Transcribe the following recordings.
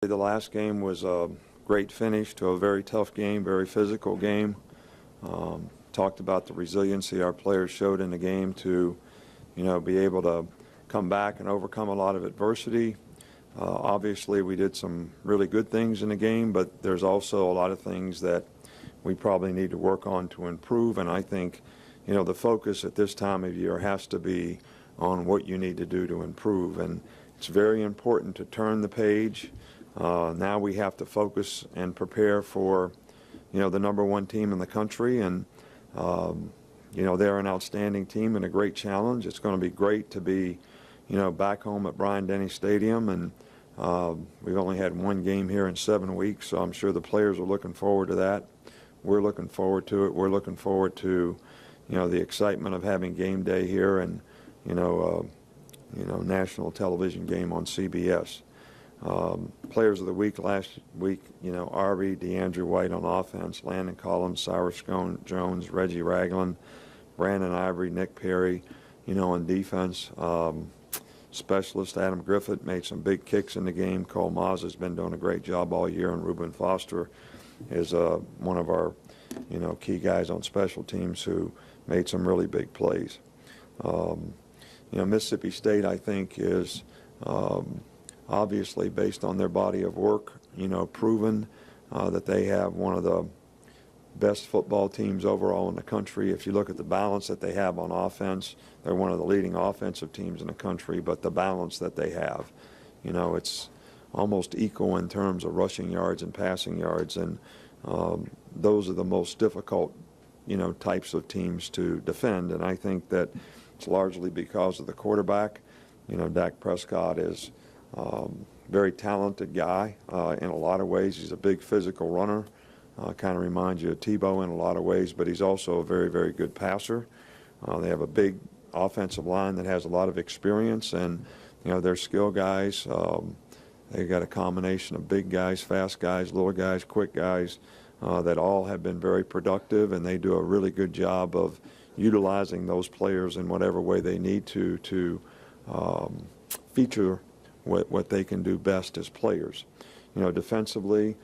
The last game was a great finish to a very tough game, very physical game. Talked about the resiliency our players showed in the game to, be able to come back and overcome a lot of adversity. Obviously, we did some really good things in the game, but there's also a lot of things that we probably need to work on to improve. And I think, the focus at this time of year has to be on what you need to do to improve. And it's very important to turn the page. Now we have to focus and prepare for, the #1 team in the country. And, they're an outstanding team and a great challenge. It's going to be great to be, back home at Bryant-Denny Stadium. And we've only had one game here in 7 weeks, so I'm sure the players are looking forward to that. We're looking forward to it. We're looking forward to, the excitement of having game day here and, national television game on CBS. Players of the week last week, Arby, DeAndre White on offense, Landon Collins, Cyrus Jones, Reggie Ragland, Brandon Ivory, Nick Perry, on defense. Specialist Adam Griffith made some big kicks in the game. Cole Maz has been doing a great job all year, and Reuben Foster is one of our, key guys on special teams who made some really big plays. Mississippi State, I think, is obviously, based on their body of work, proven that they have one of the best football teams overall in the country. If you look at the balance that they have on offense, they're one of the leading offensive teams in the country, but the balance that they have, it's almost equal in terms of rushing yards and passing yards, and those are the most difficult, types of teams to defend, and I think that it's largely because of the quarterback. Dak Prescott is very talented guy in a lot of ways. He's a big physical runner. Kind of reminds you of Tebow in a lot of ways, but he's also a very, very good passer. They have a big offensive line that has a lot of experience, and they're skill guys. They've got a combination of big guys, fast guys, little guys, quick guys that all have been very productive, and they do a really good job of utilizing those players in whatever way they need to feature what they can do best as players. Defensively,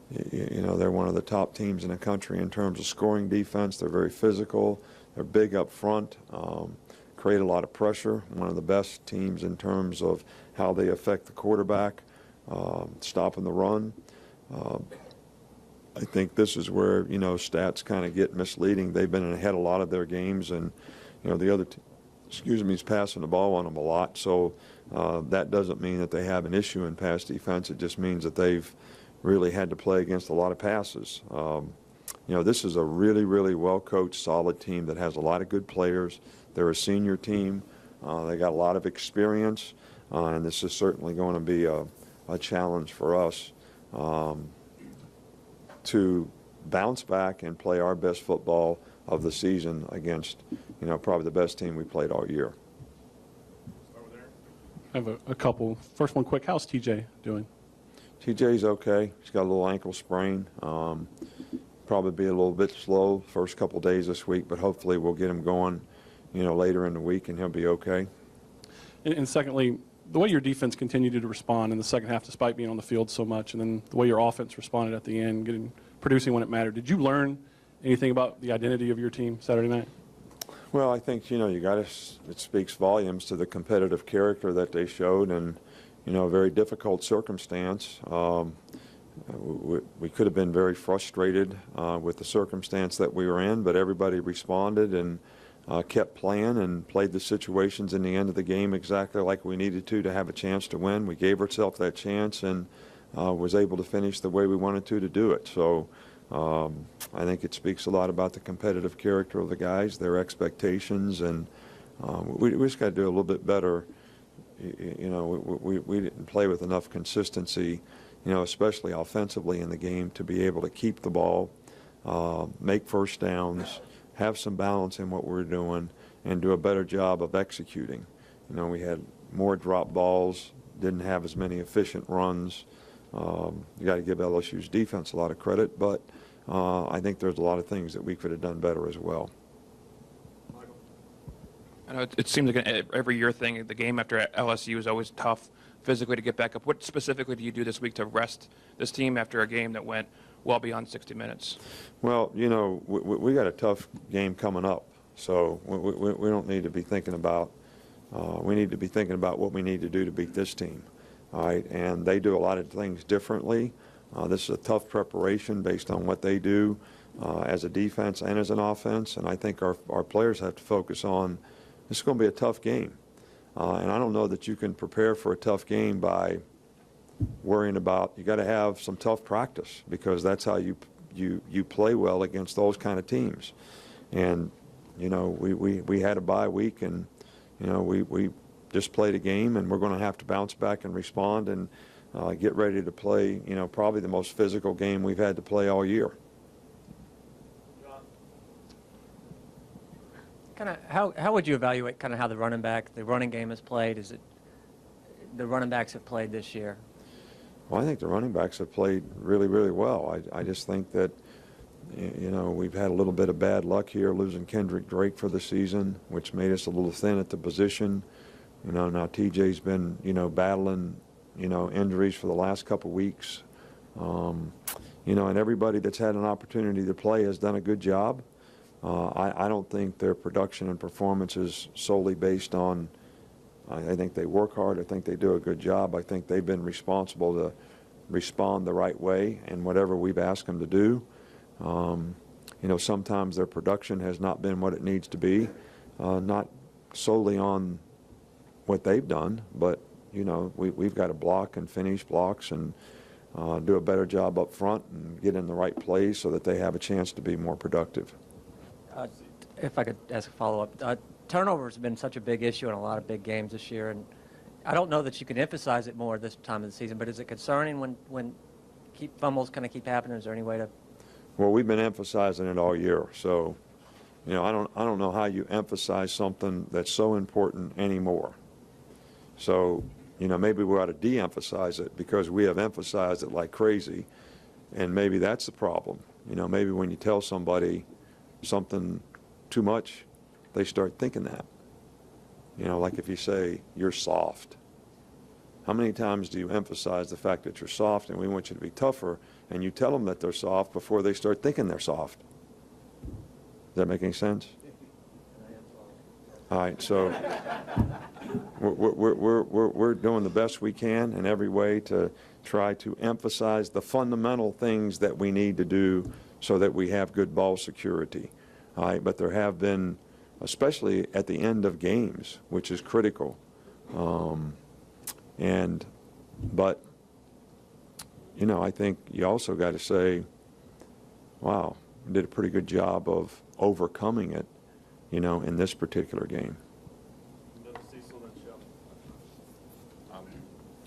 they're one of the top teams in the country in terms of scoring defense. They're very physical. They're big up front, create a lot of pressure. One of the best teams in terms of how they affect the quarterback, stopping the run. I think this is where, stats kind of get misleading. They've been ahead a lot of their games, and, the other is passing the ball on them a lot. So that doesn't mean that they have an issue in pass defense. It just means that they've really had to play against a lot of passes. This is a really, really well-coached, solid team that has a lot of good players. They're a senior team. They got a lot of experience, and this is certainly going to be a challenge for us to bounce back and play our best football of the season against, probably the best team we played all year. I have a couple. First one quick. How's TJ doing? TJ's okay. He's got a little ankle sprain. Probably be a little bit slow first couple days this week, but hopefully we'll get him going, later in the week, and he'll be okay. And secondly, the way your defense continued to respond in the second half despite being on the field so much, and then the way your offense responded at the end, producing when it mattered. Did you learn anything about the identity of your team Saturday night? Well, I think, it speaks volumes to the competitive character that they showed, and, a very difficult circumstance. We could have been very frustrated with the circumstance that we were in, but everybody responded and kept playing and played the situations in the end of the game exactly like we needed to have a chance to win. We gave ourselves that chance and was able to finish the way we wanted to do it. So I think it speaks a lot about the competitive character of the guys, their expectations, and we just got to do a little bit better. We didn't play with enough consistency, especially offensively in the game, to be able to keep the ball, make first downs, have some balance in what we're doing, and do a better job of executing. We had more drop balls, didn't have as many efficient runs. You got to give LSU's defense a lot of credit, but I think there's a lot of things that we could have done better as well. I know it seems like an every year thing. The game after LSU is always tough. physically to get back up. What specifically do you do this week to rest this team after a game that went well beyond 60 minutes? Well, we got a tough game coming up, so we don't need to be thinking about. We need to be thinking about what we need to do to beat this team. All right, and they do a lot of things differently. This is a tough preparation based on what they do as a defense and as an offense, and I think our players have to focus on this is going to be a tough game. And I don't know that you can prepare for a tough game by worrying about, you got to have some tough practice, because that's how you play well against those kind of teams. And, we had a bye week, and, we just played a game, and we're going to have to bounce back and respond and get ready to play, probably the most physical game we've had to play all year. Kind of how would you evaluate kind of how the running game has played? Is it the running backs have played this year? Well, I think the running backs have played really, really well. I just think that, we've had a little bit of bad luck here losing Kendrick Drake for the season, which made us a little thin at the position. Now TJ's been, battling, injuries for the last couple weeks. And everybody that's had an opportunity to play has done a good job. I don't think their production and performance is solely based on, I think they work hard. I think they do a good job. I think they've been responsible to respond the right way in whatever we've asked them to do. Sometimes their production has not been what it needs to be, not solely on what they've done, but, we've got to block and finish blocks and do a better job up front and get in the right place so that they have a chance to be more productive. If I could ask a follow-up, turnovers have been such a big issue in a lot of big games this year, and I don't know that you can emphasize it more this time of the season, but is it concerning when fumbles kind of keep happening? Is there any way to? Well, we've been emphasizing it all year, so I don't know how you emphasize something that's so important anymore. So maybe we ought to de-emphasize it, because we have emphasized it like crazy, and maybe that's the problem. Maybe when you tell somebody something too much, they start thinking that. Like if you say you're soft, how many times do you emphasize the fact that you're soft and we want you to be tougher, and you tell them that they're soft before they start thinking they're soft? Does that make any sense? All right, so we're doing the best we can in every way to try to emphasize the fundamental things that we need to do so that we have good ball security. All right, but there have been, especially at the end of games, which is critical. But I think you also got to say, wow, we did a pretty good job of overcoming it, in this particular game.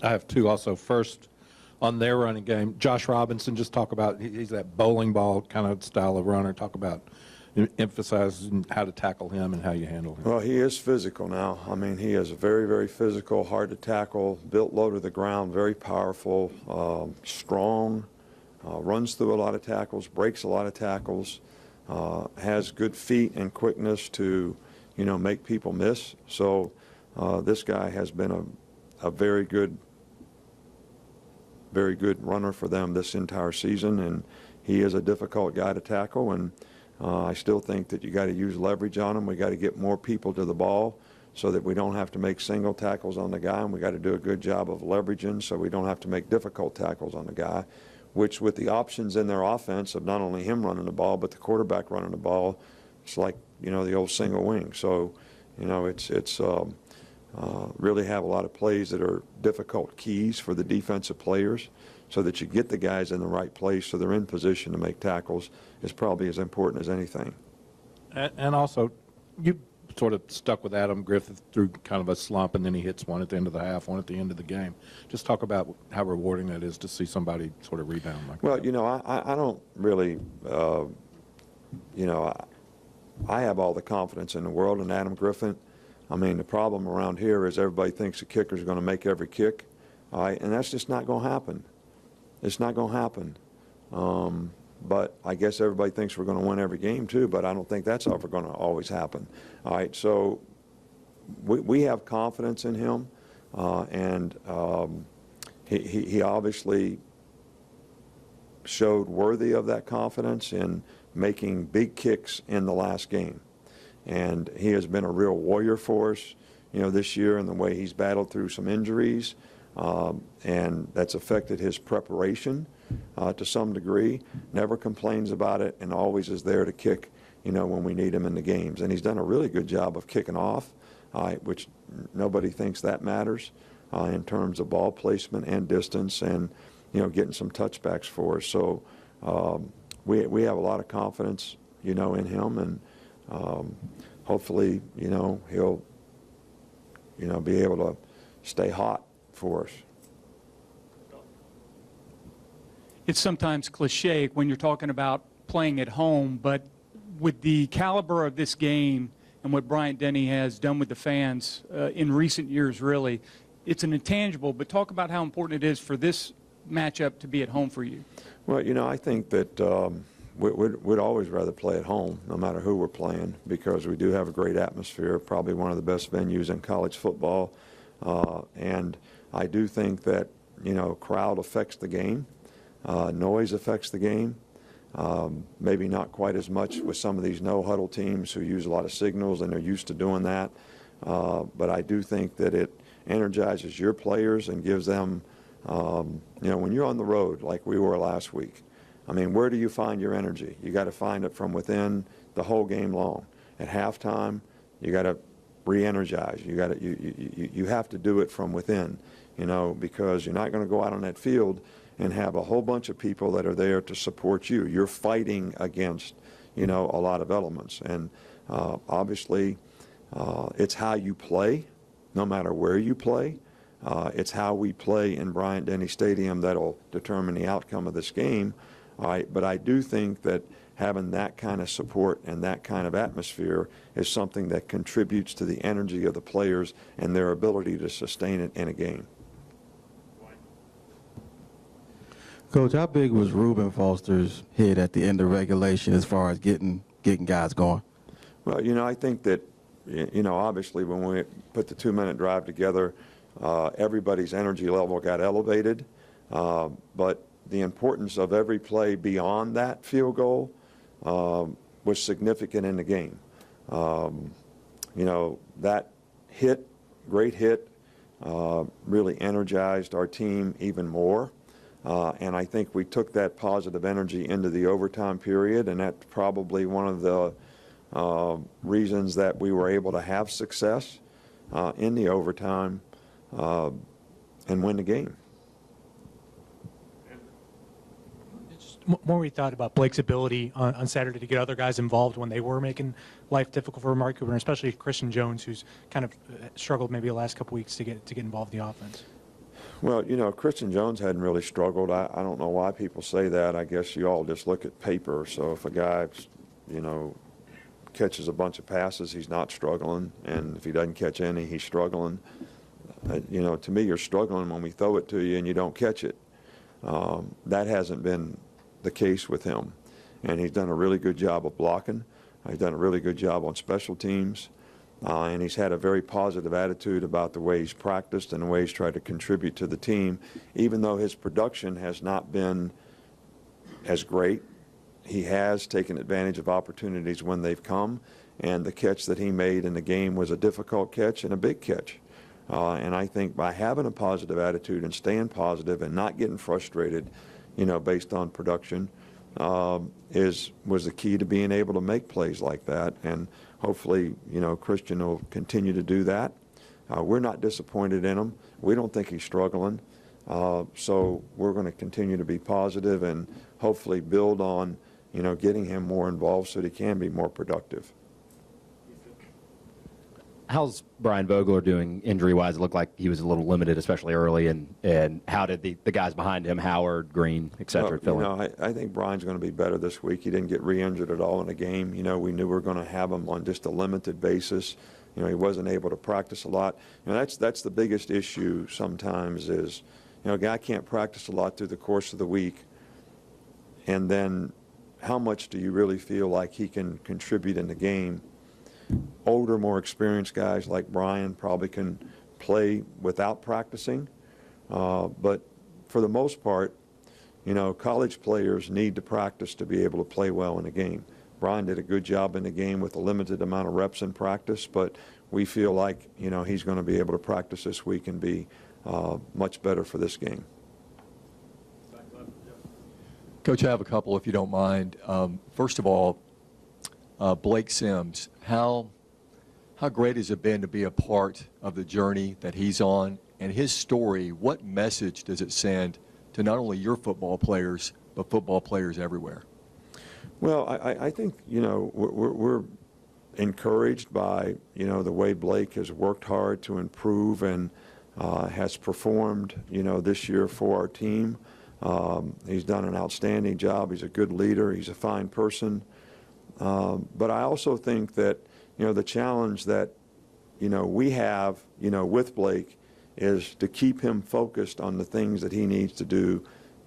I have two also. First, on their running game, Josh Robinson, just talk about, he's that bowling ball kind of style of runner. Talk about emphasizing how to tackle him and how you handle him. Well, he is physical now. I mean, he is very, very physical, hard to tackle, built low to the ground, very powerful, strong, runs through a lot of tackles, breaks a lot of tackles, has good feet and quickness to, make people miss. So this guy has been a very good runner for them this entire season, and he is a difficult guy to tackle. And I still think that you got to use leverage on him. We got to get more people to the ball so that we don't have to make single tackles on the guy, and we got to do a good job of leveraging so we don't have to make difficult tackles on the guy, which with the options in their offense of not only him running the ball but the quarterback running the ball, it's like, the old single wing. So, it's really have a lot of plays that are difficult keys for the defensive players so that you get the guys in the right place so they're in position to make tackles is probably as important as anything. And also, you sort of stuck with Adam Griffith through kind of a slump, and then he hits one at the end of the half, one at the end of the game. Just talk about how rewarding that is to see somebody sort of rebound like that. Well, I don't really, I have all the confidence in the world in Adam Griffith. I mean, the problem around here is everybody thinks the kicker's going to make every kick, all right, and that's just not going to happen. It's not going to happen. But I guess everybody thinks we're going to win every game too, but I don't think that's ever going to always happen. All right, so we have confidence in him. and he obviously showed worthy of that confidence in making big kicks in the last game. And he has been a real warrior for us, this year in the way he's battled through some injuries, and that's affected his preparation to some degree. Never complains about it and always is there to kick, when we need him in the games. And he's done a really good job of kicking off, which nobody thinks that matters in terms of ball placement and distance and, getting some touchbacks for us. So we have a lot of confidence, in him, and hopefully, he'll, be able to stay hot for us. It's sometimes cliche when you're talking about playing at home, but with the caliber of this game and what Bryant Denny has done with the fans in recent years, really, it's an intangible. But talk about how important it is for this matchup to be at home for you. Well, I think that we'd always rather play at home, no matter who we're playing, because we do have a great atmosphere, probably one of the best venues in college football. And I do think that, crowd affects the game. Noise affects the game. Maybe not quite as much with some of these no-huddle teams who use a lot of signals, and they're used to doing that. But I do think that it energizes your players and gives them, when you're on the road like we were last week, where do you find your energy? You got to find it from within the whole game long. At halftime, you got to re-energize. You have to do it from within, because you're not going to go out on that field and have a whole bunch of people that are there to support you. You're fighting against, a lot of elements. And obviously, it's how you play, no matter where you play. It's how we play in Bryant-Denny Stadium that'll determine the outcome of this game. All right, but I do think that having that kind of support and that kind of atmosphere is something that contributes to the energy of the players and their ability to sustain it in a game. Coach, how big was Reuben Foster's hit at the end of regulation as far as getting guys going? Well, I think that, obviously when we put the 2-minute drive together, everybody's energy level got elevated, but the importance of every play beyond that field goal was significant in the game. That hit, great hit, really energized our team even more. And I think we took that positive energy into the overtime period, and that's probably one of the reasons that we were able to have success in the overtime and win the game. More we thought about Blake's ability on Saturday to get other guys involved when they were making life difficult for Amari Cooper, and especially Christian Jones, who's kind of struggled maybe the last couple weeks to get involved in the offense. Well, Christian Jones hadn't really struggled. I don't know why people say that. I guess you all just look at paper. So if a guy, catches a bunch of passes, he's not struggling, and if he doesn't catch any, he's struggling. To me, you're struggling when we throw it to you and you don't catch it. That hasn't been the case with him, and he's done a really good job of blocking. He's done a really good job on special teams, and he's had a very positive attitude about the way he's practiced and the way he's tried to contribute to the team. Even though his production has not been as great, he has taken advantage of opportunities when they've come, and the catch that he made in the game was a difficult catch and a big catch. And I think by having a positive attitude and staying positive and not getting frustrated, based on production, was the key to being able to make plays like that. And hopefully, Christian will continue to do that. We're not disappointed in him. We don't think he's struggling. So we're going to continue to be positive and hopefully build on, getting him more involved so that he can be more productive. How's Brian Vogler doing injury-wise? It looked like he was a little limited, especially early. And how did the guys behind him, Howard, Green, et cetera, fill in? I think Brian's going to be better this week. He didn't get re-injured at all in the game. We knew we were going to have him on just a limited basis. He wasn't able to practice a lot. That's the biggest issue sometimes is, a guy can't practice a lot through the course of the week. And then how much do you really feel like he can contribute in the game? Older, more experienced guys like Brian probably can play without practicing. But for the most part, college players need to practice to be able to play well in a game. Brian did a good job in the game with a limited amount of reps in practice, but we feel like, he's going to be able to practice this week and be much better for this game. Coach, I have a couple, if you don't mind. First of all, Blake Sims, how great has it been to be a part of the journey that he's on? And his story, what message does it send to not only your football players, but football players everywhere? Well, I think, we're encouraged by, the way Blake has worked hard to improve and has performed, this year for our team. He's done an outstanding job. He's a good leader. He's a fine person. But I also think that, the challenge that, we have, with Blake is to keep him focused on the things that he needs to do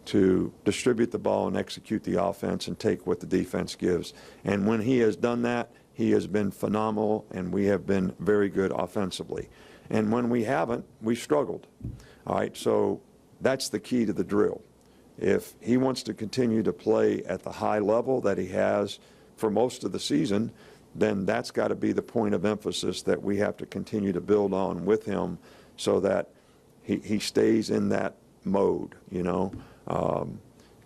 to distribute the ball and execute the offense and take what the defense gives. And when he has done that, he has been phenomenal, and we have been very good offensively. And when we haven't, we've struggled. All right, so that's the key to the drill. If he wants to continue to play at the high level that he has for most of the season, then that's got to be the point of emphasis that we have to continue to build on with him so that he stays in that mode,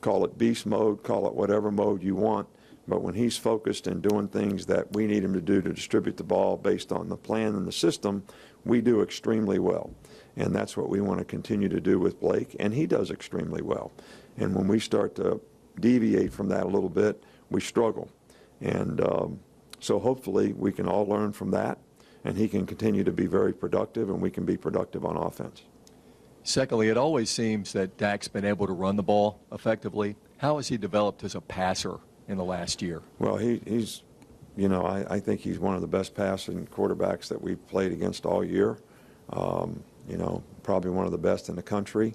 call it beast mode, call it whatever mode you want. But when he's focused and doing things that we need him to do to distribute the ball based on the plan and the system, we do extremely well. And that's what we want to continue to do with Blake, and he does extremely well. And when we start to deviate from that a little bit, we struggle. And so hopefully we can all learn from that, and he can continue to be very productive, and we can be productive on offense. Secondly, it always seems that Dak's been able to run the ball effectively. How has he developed as a passer in the last year? Well, he's, I think he's one of the best passing quarterbacks that we've played against all year. Probably one of the best in the country.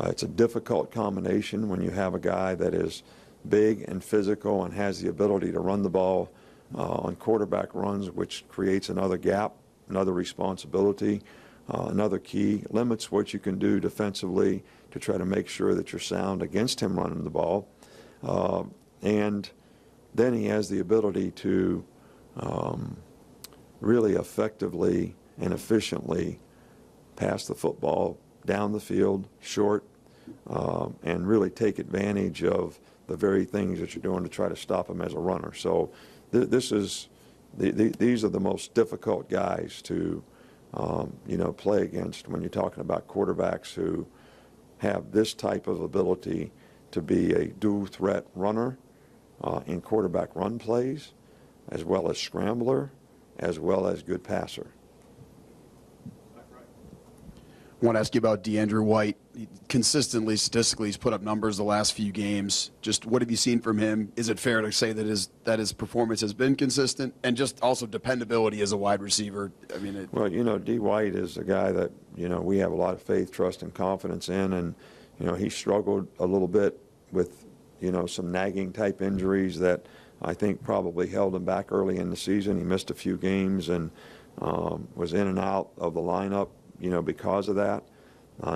It's a difficult combination when you have a guy that is big and physical and has the ability to run the ball on quarterback runs, which creates another gap, another responsibility, another key, limits what you can do defensively to try to make sure that you're sound against him running the ball. And then he has the ability to really effectively and efficiently pass the football down the field, short, and really take advantage of the very things that you're doing to try to stop him as a runner. So these are the most difficult guys to play against when you're talking about quarterbacks who have this type of ability to be a dual threat runner in quarterback run plays, as well as scrambler, as well as good passer. I want to ask you about DeAndre White. Consistently, statistically, he's put up numbers the last few games. Just what have you seen from him? Is it fair to say that his performance has been consistent, and just also dependability as a wide receiver? I mean, well, D. White is a guy that we have a lot of faith, trust, and confidence in, and he struggled a little bit with some nagging type injuries that I think probably held him back early in the season. He missed a few games and was in and out of the lineup, because of that.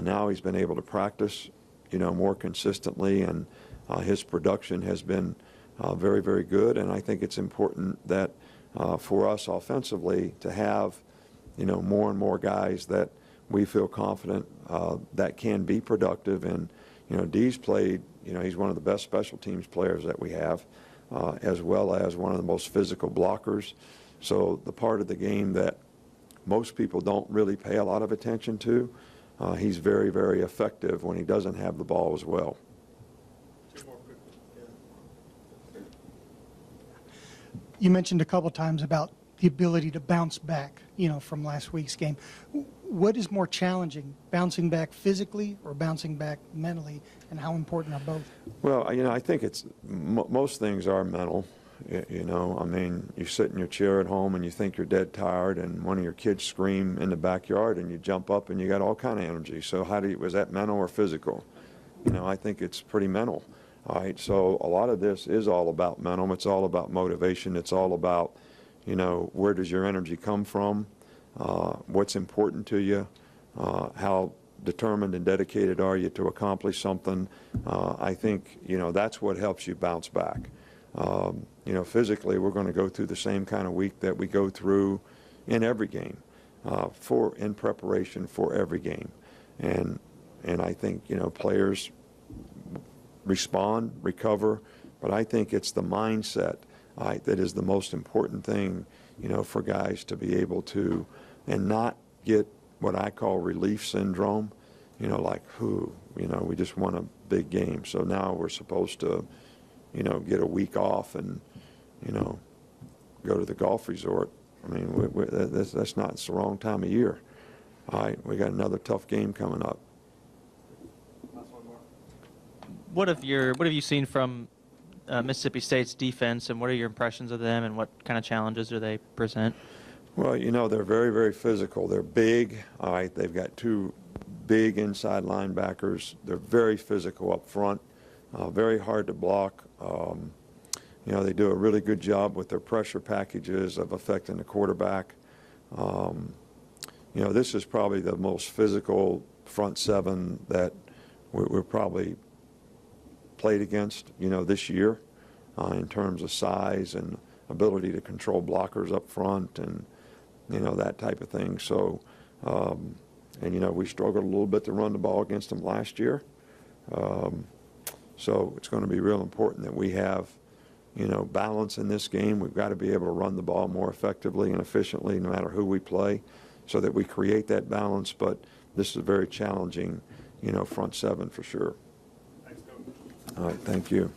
Now he's been able to practice, more consistently, and his production has been very, very good. And I think it's important that for us offensively to have, more and more guys that we feel confident that can be productive. And, D's played, he's one of the best special teams players that we have, as well as one of the most physical blockers. So the part of the game that most people don't really pay a lot of attention to, he's very, very effective when he doesn't have the ball as well. You mentioned a couple times about the ability to bounce back, from last week's game. What is more challenging, bouncing back physically or bouncing back mentally, and how important are both? Well, I think it's most things are mental. You sit in your chair at home and you think you're dead tired, and one of your kids scream in the backyard, and you jump up and you got all kind of energy. So was that mental or physical? I think it's pretty mental. All right, so a lot of this is all about mental. It's all about motivation. It's all about, where does your energy come from? What's important to you? how determined and dedicated are you to accomplish something. I think, that's what helps you bounce back. Physically, we're going to go through the same kind of week that we go through in every game, in preparation for every game. And I think, players respond, recover, but I think it's the mindset that is the most important thing, for guys to be able to, and not get what I call relief syndrome, we just won a big game, so now we're supposed to, get a week off and, go to the golf resort. I mean, that's not, it's the wrong time of year. All right, we got another tough game coming up. What have you seen from Mississippi State's defense, and what are your impressions of them, and what kind of challenges do they present? Well, they're very, very physical. They're big. All right, they've got two big inside linebackers. They're very physical up front, very hard to block. They do a really good job with their pressure packages of affecting the quarterback. This is probably the most physical front seven that we're probably played against, this year, in terms of size and ability to control blockers up front and, that type of thing. So, we struggled a little bit to run the ball against them last year. So it's going to be real important that we have, balance in this game. We've got to be able to run the ball more effectively and efficiently no matter who we play so that we create that balance. But this is a very challenging, front seven for sure. All right, thank you.